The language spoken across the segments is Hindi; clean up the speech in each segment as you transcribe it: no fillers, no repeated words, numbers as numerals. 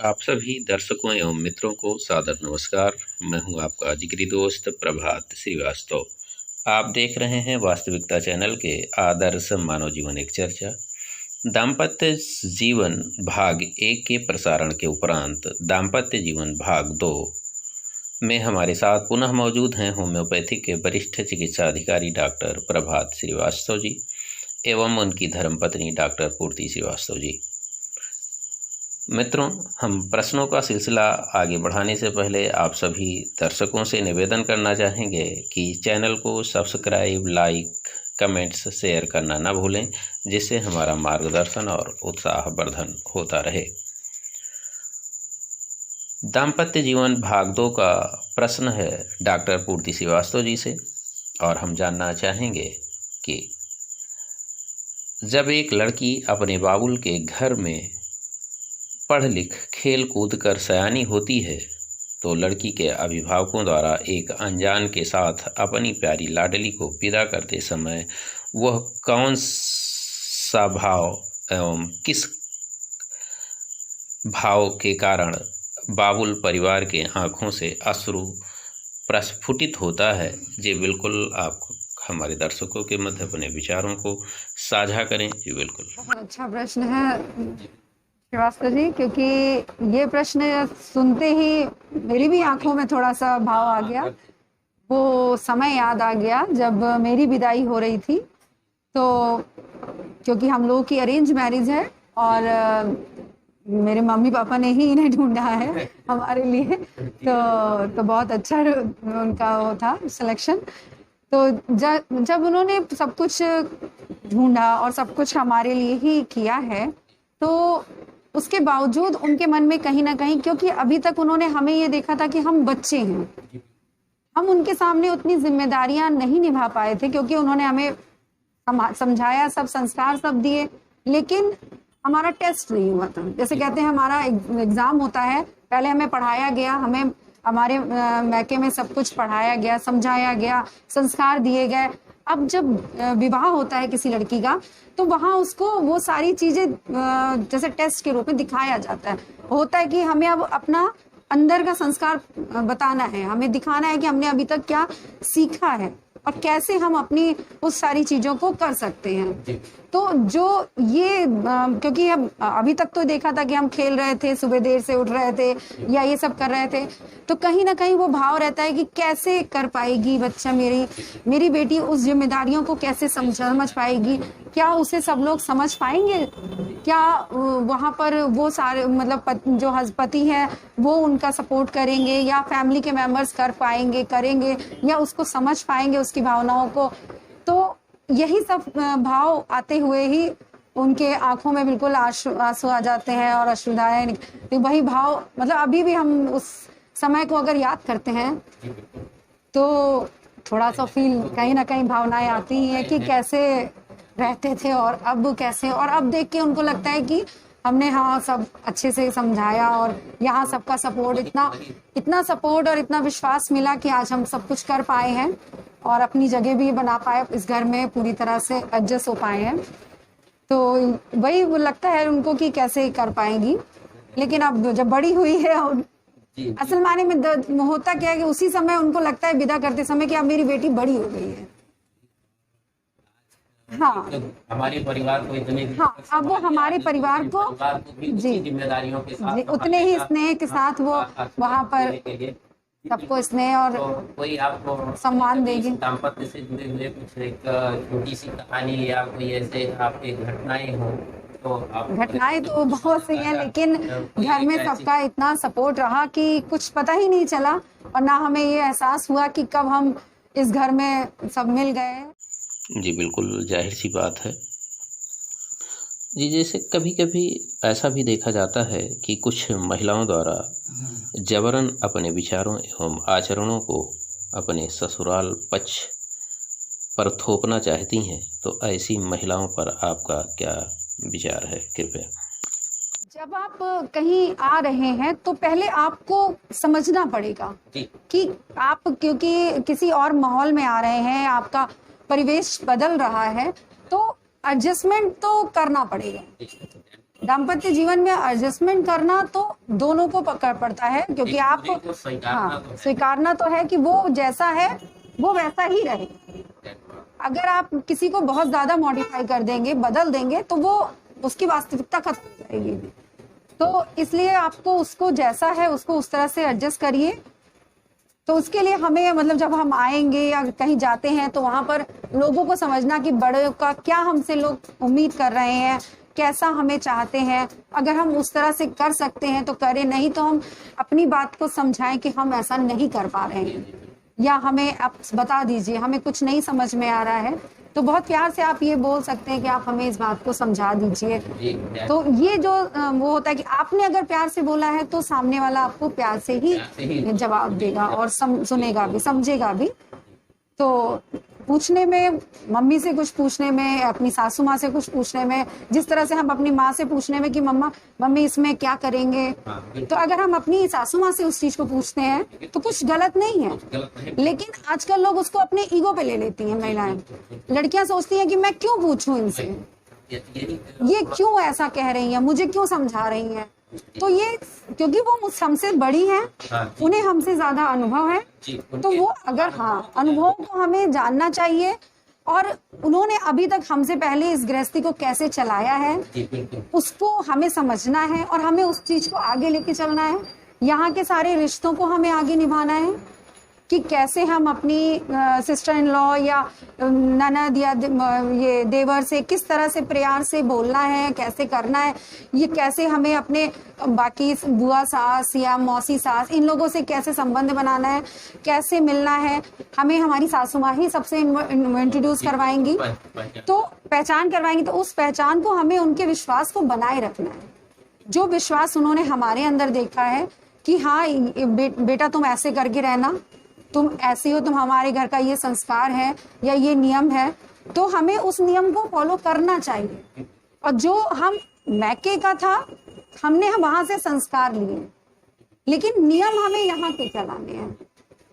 आप सभी दर्शकों एवं मित्रों को सादर नमस्कार। मैं हूं आपका जिगरी दोस्त प्रभात श्रीवास्तव। आप देख रहे हैं वास्तविकता चैनल के आदर्श मानव जीवन एक चर्चा। दाम्पत्य जीवन भाग 1 के प्रसारण के उपरांत दाम्पत्य जीवन भाग 2 में हमारे साथ पुनः मौजूद हैं होम्योपैथी के वरिष्ठ चिकित्सा अधिकारी डॉक्टर प्रभात श्रीवास्तव जी एवं उनकी धर्मपत्नी डॉक्टर पूर्ति श्रीवास्तव जी। मित्रों, हम प्रश्नों का सिलसिला आगे बढ़ाने से पहले आप सभी दर्शकों से निवेदन करना चाहेंगे कि चैनल को सब्सक्राइब, लाइक, कमेंट्स, शेयर करना न भूलें, जिससे हमारा मार्गदर्शन और उत्साहवर्धन होता रहे। दाम्पत्य जीवन भाग 2 का प्रश्न है डॉक्टर पूर्ति श्रीवास्तव जी से, और हम जानना चाहेंगे कि जब एक लड़की अपने बाबुल के घर में पढ़ लिख खेल कूद कर सयानी होती है तो लड़की के अभिभावकों द्वारा एक अनजान के साथ अपनी प्यारी लाडली को विदा करते समय वह कौन सा भाव एवं किस भाव के कारण बाबुल परिवार के आँखों से अश्रु प्रस्फुटित होता है। जी बिल्कुल, आप हमारे दर्शकों के मध्य अपने विचारों को साझा करें। जी बिल्कुल। बहुत अच्छा प्रश्न है श्रीवास्तव जी, क्योंकि ये प्रश्न सुनते ही मेरी भी आंखों में थोड़ा सा भाव आ गया। वो समय याद आ गया जब मेरी विदाई हो रही थी। तो क्योंकि हम लोगों की अरेंज मैरिज है और मेरे मम्मी पापा ने ही इन्हें ढूंढा है हमारे लिए, तो बहुत अच्छा उनका वो था सिलेक्शन। तो जब उन्होंने सब कुछ ढूंढा और सब कुछ हमारे लिए ही किया है, तो उसके बावजूद उनके मन में कहीं ना कहीं, क्योंकि अभी तक उन्होंने हमें ये देखा था कि हम बच्चे हैं, हम उनके सामने उतनी जिम्मेदारियां नहीं निभा पाए थे, क्योंकि उन्होंने हमें समझाया, सब संस्कार सब दिए, लेकिन हमारा टेस्ट नहीं हुआ था। जैसे कहते हैं हमारा एग्जाम होता है, पहले हमें पढ़ाया गया, हमें हमारे मैके में सब कुछ पढ़ाया गया, समझाया गया, संस्कार दिए गए। अब जब विवाह होता है किसी लड़की का, तो वहां उसको वो सारी चीजें जैसे टेस्ट के रूप में दिखाया जाता है। होता है कि हमें अब अपना अंदर का संस्कार बताना है, हमें दिखाना है कि हमने अभी तक क्या सीखा है और कैसे हम अपनी उस सारी चीजों को कर सकते हैं। तो जो ये क्योंकि हम अभी तक तो देखा था कि हम खेल रहे थे, सुबह देर से उठ रहे थे या ये सब कर रहे थे, तो कहीं ना कहीं वो भाव रहता है कि कैसे कर पाएगी बच्चा, मेरी बेटी उस जिम्मेदारियों को कैसे समझ पाएगी, क्या उसे सब लोग समझ पाएंगे, क्या वहां पर वो सारे मतलब जो पति है वो उनका सपोर्ट करेंगे, या फैमिली के मेंबर्स करेंगे या उसको समझ पाएंगे उसकी भावनाओं को। तो यही सब भाव आते हुए ही उनके आंखों में बिल्कुल आंसू आ जाते हैं और अश्रुधाराएं। तो वही भाव मतलब अभी भी हम उस समय को अगर याद करते हैं तो थोड़ा सा फील, कहीं ना कहीं भावनाएं आती हैं कि कैसे रहते थे और अब कैसे, और अब देख के उनको लगता है कि हमने हाँ सब अच्छे से समझाया और यहाँ सबका सपोर्ट, इतना सपोर्ट और इतना विश्वास मिला कि आज हम सब कुछ कर पाए हैं और अपनी जगह भी बना पाए, इस घर में पूरी तरह से एडजस्ट हो पाए हैं। तो वही वो लगता है उनको कि कैसे कर पाएंगी। लेकिन अब जब बड़ी हुई है, असल मायने में होता क्या है कि उसी समय उनको लगता है विदा करते समय कि अब मेरी बेटी बड़ी हो गई है। हाँ, तो हमारे परिवार को इतने, हाँ, अब वो हमारे परिवार को जी जिम्मेदारियों के साथ उतने ही स्नेह के साथ वो वहाँ पर सबको स्नेह और तो कोई आपको सम्मान देगी। दाम्पत्य से जुड़े हुए कुछ एक छोटी सी कहानी या कोई ऐसे आपकी घटनाएं हो तो घटनाएं तो बहुत सी हैं, लेकिन घर में सबका इतना सपोर्ट रहा कि कुछ पता ही नहीं चला और ना हमें ये एहसास हुआ कि कब हम इस घर में सब मिल गए। जी बिल्कुल, जाहिर सी बात है जी। जैसे कभी कभी ऐसा भी देखा जाता है कि कुछ महिलाओं द्वारा जबरन अपने विचारों एवं आचरणों को अपने ससुराल पक्ष पर थोपना चाहती हैं, तो ऐसी महिलाओं पर आपका क्या विचार है? कृपया। जब आप कहीं आ रहे हैं तो पहले आपको समझना पड़ेगा कि आप क्योंकि किसी और माहौल में आ रहे हैं, आपका परिवेश बदल रहा है, तो एडजस्टमेंट तो करना पड़ेगा। दाम्पत्य जीवन में एडजस्टमेंट करना तो दोनों को पड़ता है, क्योंकि आप स्वीकारना तो है कि वो जैसा है वो वैसा ही रहे। अगर आप किसी को बहुत ज्यादा मॉडिफाई कर देंगे, बदल देंगे, तो वो उसकी वास्तविकता खत्म हो जाएगी। तो इसलिए आपको उसको जैसा है उसको उस तरह से एडजस्ट करिए। तो उसके लिए हमें मतलब जब हम आएंगे या कहीं जाते हैं तो वहां पर लोगों को समझना कि बड़े का क्या हमसे लोग उम्मीद कर रहे हैं, कैसा हमें चाहते हैं। अगर हम उस तरह से कर सकते हैं तो करें, नहीं तो हम अपनी बात को समझाएं कि हम ऐसा नहीं कर पा रहे हैं, या हमें आप बता दीजिए हमें कुछ नहीं समझ में आ रहा है। तो बहुत प्यार से आप ये बोल सकते हैं कि आप हमें इस बात को समझा दीजिए। तो ये जो वो होता है कि आपने अगर प्यार से बोला है तो सामने वाला आपको प्यार से ही जवाब देगा और सुनेगा भी, समझेगा भी। तो पूछने में, मम्मी से कुछ पूछने में, अपनी सासू माँ से कुछ पूछने में, जिस तरह से हम अपनी माँ से पूछने में कि मम्मी इसमें क्या करेंगे, तो अगर हम अपनी सासू माँ से उस चीज को पूछते हैं तो कुछ गलत नहीं है। लेकिन आजकल लोग उसको अपने ईगो पे ले लेती हैं। महिलाएं, लड़कियां सोचती हैं कि मैं क्यों पूछूं इनसे, ये क्यों ऐसा कह रही हैं, मुझे क्यों समझा रही हैं। तो ये क्योंकि वो हमसे बड़ी हैं, उन्हें हमसे ज्यादा अनुभव है, तो वो अगर अनुभव को हमें जानना चाहिए और उन्होंने अभी तक हमसे पहले इस गृहस्थी को कैसे चलाया है उसको हमें समझना है और हमें उस चीज को आगे लेके चलना है। यहाँ के सारे रिश्तों को हमें आगे निभाना है कि कैसे हम अपनी सिस्टर इन लॉ या ननद या ये देवर से किस तरह से प्यार से बोलना है, कैसे करना है, ये कैसे हमें अपने बाकी बुआ सास या मौसी सास इन लोगों से कैसे संबंध बनाना है, कैसे मिलना है। हमें हमारी सासू माँ ही सबसे इंट्रोड्यूस करवाएंगी, तो पहचान करवाएंगी। तो उस पहचान को हमें उनके विश्वास को बनाए रखना है, जो विश्वास उन्होंने हमारे अंदर देखा है कि हाँ बेटा तुम ऐसे करके रहना, तुम ऐसे हो, तुम हमारे घर का ये संस्कार है या ये नियम है, तो हमें उस नियम को फॉलो करना चाहिए। और जो हम मैके का था हमने वहां से संस्कार लिए, लेकिन नियम हमें यहाँ के चलाने हैं,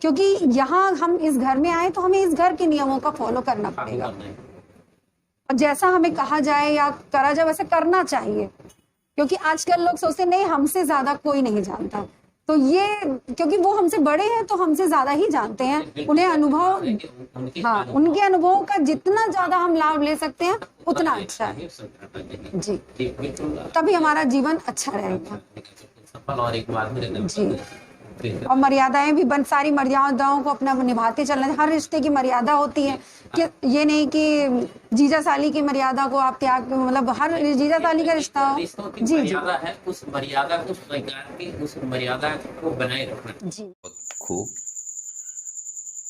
क्योंकि यहाँ हम इस घर में आए तो हमें इस घर के नियमों का फॉलो करना पड़ेगा। और जैसा हमें कहा जाए या करा जाए वैसे करना चाहिए, क्योंकि आजकल लोग सोचते नहीं हमसे ज्यादा कोई नहीं जानता। तो ये क्योंकि वो हमसे बड़े हैं तो हमसे ज्यादा ही जानते हैं, उन्हें अनुभव, उनके अनुभव का जितना ज्यादा हम लाभ ले सकते हैं उतना अच्छा है जी, तभी हमारा जीवन अच्छा रहेगा जी। और मर्यादाएं भी सारी मर्यादाओं को अपना निभाते चलना। हर रिश्ते की मर्यादा होती है कि ये नहीं कि जीजा साली की मर्यादा को आप त्याग, मतलब हर जीजा साली का रिश्ता हो जी है, उस मर्यादा को स्वीकार की, उस मर्यादा को बनाए रखना जी। खूब।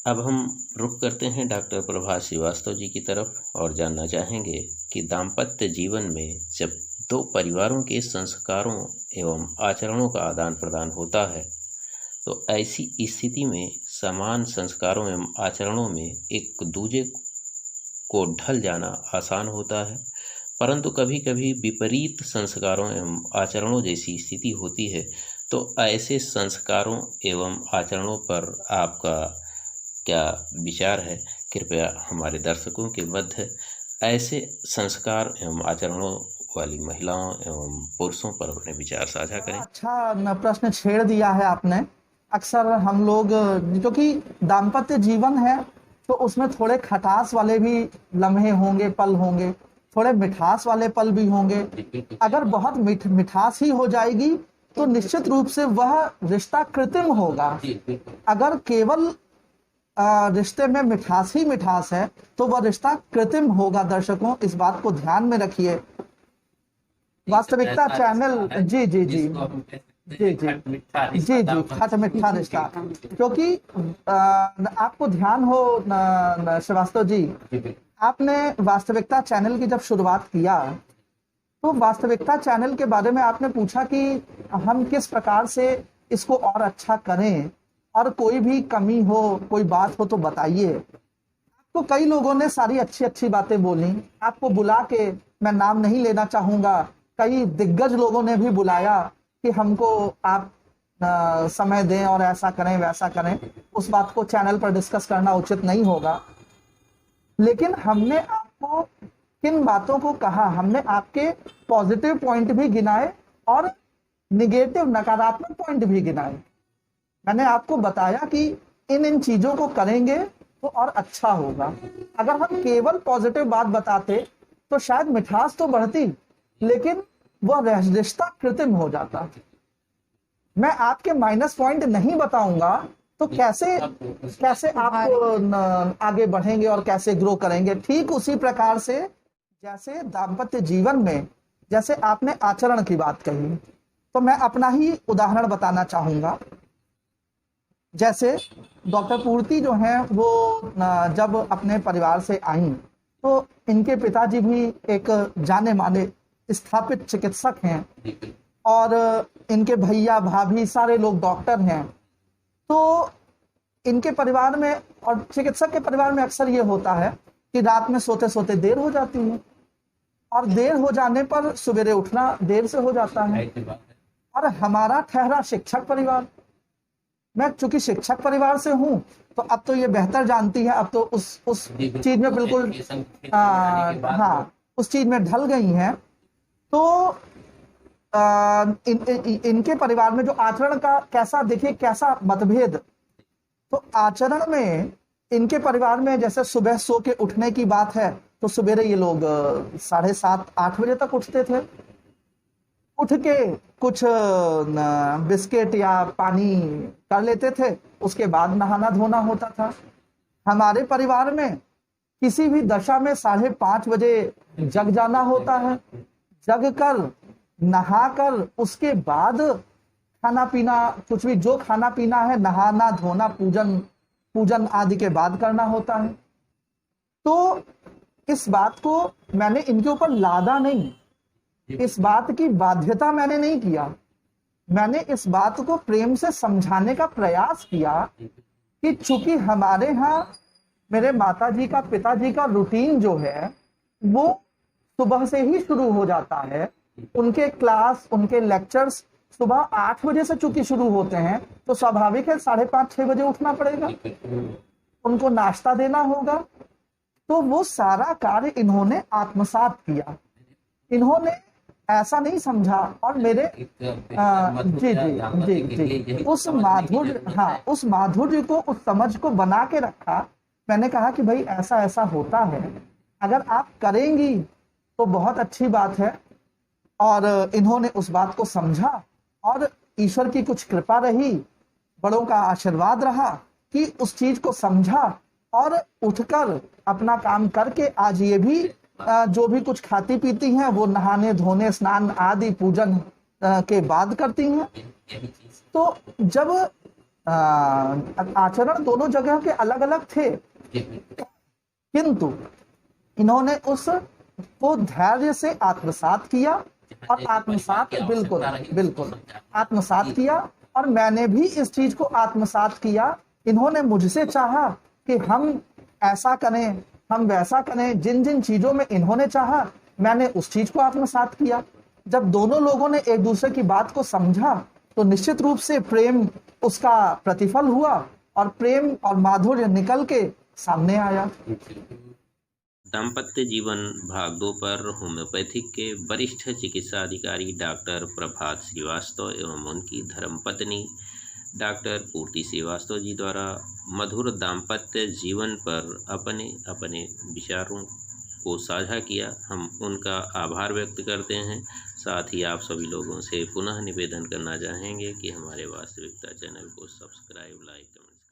अब हम रुख करते हैं डॉक्टर प्रभात श्रीवास्तव जी की तरफ और जानना चाहेंगे कि दाम्पत्य जीवन में जब दो परिवारों के संस्कारों एवं आचरणों का आदान प्रदान होता है तो ऐसी स्थिति में समान संस्कारों एवं आचरणों में एक दूसरे को ढल जाना आसान होता है, परंतु कभी कभी विपरीत संस्कारों एवं आचरणों जैसी स्थिति होती है। तो ऐसे संस्कारों एवं आचरणों पर आपका क्या विचार है? कृपया हमारे दर्शकों के मध्य ऐसे संस्कार एवं आचरणों वाली महिलाओं एवं पुरुषों पर अपने विचार साझा करें। अच्छा प्रश्न छेड़ दिया है आपने। अक्सर हम लोग, जो कि दाम्पत्य जीवन है तो उसमें थोड़े खटास वाले भी लम्हे होंगे, पल होंगे, थोड़े मिठास वाले पल भी होंगे। अगर बहुत मिठास ही हो जाएगी तो निश्चित रूप से वह रिश्ता कृत्रिम होगा। अगर केवल रिश्ते में मिठास ही मिठास है तो वह रिश्ता कृत्रिम होगा। दर्शकों इस बात को ध्यान में रखिए। वास्तविकता चैनल जी जी जी जी जी जी जी खट मिठा रिश्ता, क्योंकि आपको ध्यान हो श्रीवास्तव जी, आपने वास्तविकता चैनल की जब शुरुआत किया तो वास्तविकता चैनल के बारे में आपने पूछा कि हम किस प्रकार से इसको और अच्छा करें और कोई भी कमी हो, कोई बात हो तो बताइए। तो कई लोगों ने सारी अच्छी अच्छी बातें बोली, आपको बुला के, मैं नाम नहीं लेना चाहूंगा, कई दिग्गज लोगों ने भी बुलाया कि हमको आप समय दें और ऐसा करें वैसा करें। उस बात को चैनल पर डिस्कस करना उचित नहीं होगा, लेकिन हमने आपको किन बातों को कहा, हमने आपके पॉजिटिव पॉइंट भी गिनाए और निगेटिव नकारात्मक पॉइंट भी गिनाए। मैंने आपको बताया कि इन चीजों को करेंगे तो और अच्छा होगा। अगर हम केवल पॉजिटिव बात बताते तो शायद मिठास तो बढ़ती, लेकिन वह रिश्ता कृत्रिम हो जाता। मैं आपके माइनस पॉइंट नहीं बताऊंगा तो कैसे आप आगे बढ़ेंगे और कैसे ग्रो करेंगे। ठीक उसी प्रकार से जैसे दाम्पत्य जीवन में जैसे आपने आचरण की बात कही, तो मैं अपना ही उदाहरण बताना चाहूंगा। जैसे डॉक्टर पूर्ति जो हैं वो जब अपने परिवार से आई तो इनके पिताजी भी एक जाने माने स्थापित चिकित्सक हैं और इनके भैया भाभी सारे लोग डॉक्टर हैं। तो इनके परिवार में और चिकित्सक के परिवार में अक्सर ये होता है कि रात में सोते सोते देर हो जाती है और देर हो जाने पर सवेरे उठना देर से हो जाता है। और हमारा ठहरा शिक्षक परिवार, मैं चूंकि शिक्षक परिवार से हूं तो अब तो ये बेहतर जानती है, अब तो उस चीज में बिल्कुल हाँ उस चीज में ढल गई हैं। तो इनके परिवार में जो आचरण का कैसा देखिए कैसा मतभेद। तो आचरण में इनके परिवार में जैसे सुबह सो के उठने की बात है तो सवेरे ये लोग 7:30-8 बजे तक उठते थे। उठ के कुछ बिस्किट या पानी कर लेते थे, उसके बाद नहाना धोना होता था। हमारे परिवार में किसी भी दशा में 5:30 बजे जग जाना होता है। जग कर नहा कर उसके बाद खाना पीना, कुछ भी जो खाना पीना है, नहाना धोना पूजन आदि के बाद करना होता है। तो इस बात को मैंने इनके ऊपर लादा नहीं, इस बात की बाध्यता मैंने नहीं किया। मैंने इस बात को प्रेम से समझाने का प्रयास किया कि चूंकि हमारे यहाँ मेरे माताजी का पिताजी का रूटीन जो है वो सुबह से ही शुरू हो जाता है। उनके क्लास, उनके लेक्चर्स सुबह 8 बजे से चूंकि शुरू होते हैं तो स्वाभाविक है 5:30-6 बजे उठना पड़ेगा, उनको नाश्ता देना होगा। तो वो सारा कार्य इन्होंने आत्मसात किया। इन्होंने ऐसा नहीं समझा और मेरे जी उस माधुर्य को, उस समझ को बना के रखा। मैंने कहा कि भाई ऐसा ऐसा होता है, अगर आप करेंगी तो बहुत अच्छी बात है। और इन्होंने उस बात को समझा और ईश्वर की कुछ कृपा रही, बड़ों का आशीर्वाद रहा कि उस चीज को समझा और उठकर अपना काम करके आज ये भी जो भी कुछ खाती पीती हैं वो नहाने धोने स्नान आदि पूजन के बाद करती हैं। तो जब आचरण दोनों जगह के अलग अलग थे, किंतु इन्होंने उस को धैर्य से आत्मसात किया और आत्मसात बिल्कुल आत्मसात किया। और मैंने भी इस चीज को आत्मसात किया। इन्होंने मुझसे चाहा कि हम ऐसा करें, हम वैसा करें। जिन जिन चीजों में इन्होंने चाहा मैंने उस चीज को आत्मसात किया। जब दोनों लोगों ने एक दूसरे की बात को समझा तो निश्चित रूप से प्रेम उसका प्रतिफल हुआ और प्रेम और माधुर्य निकल के सामने आया। दाम्पत्य जीवन भाग 2 पर होम्योपैथिक के वरिष्ठ चिकित्सा अधिकारी डॉक्टर प्रभात श्रीवास्तव एवं उनकी धर्मपत्नी डॉक्टर पूर्ति श्रीवास्तव जी द्वारा मधुर दाम्पत्य जीवन पर अपने अपने विचारों को साझा किया। हम उनका आभार व्यक्त करते हैं। साथ ही आप सभी लोगों से पुनः निवेदन करना चाहेंगे कि हमारे वास्तविकता चैनल को सब्सक्राइब, लाइक, कमेंट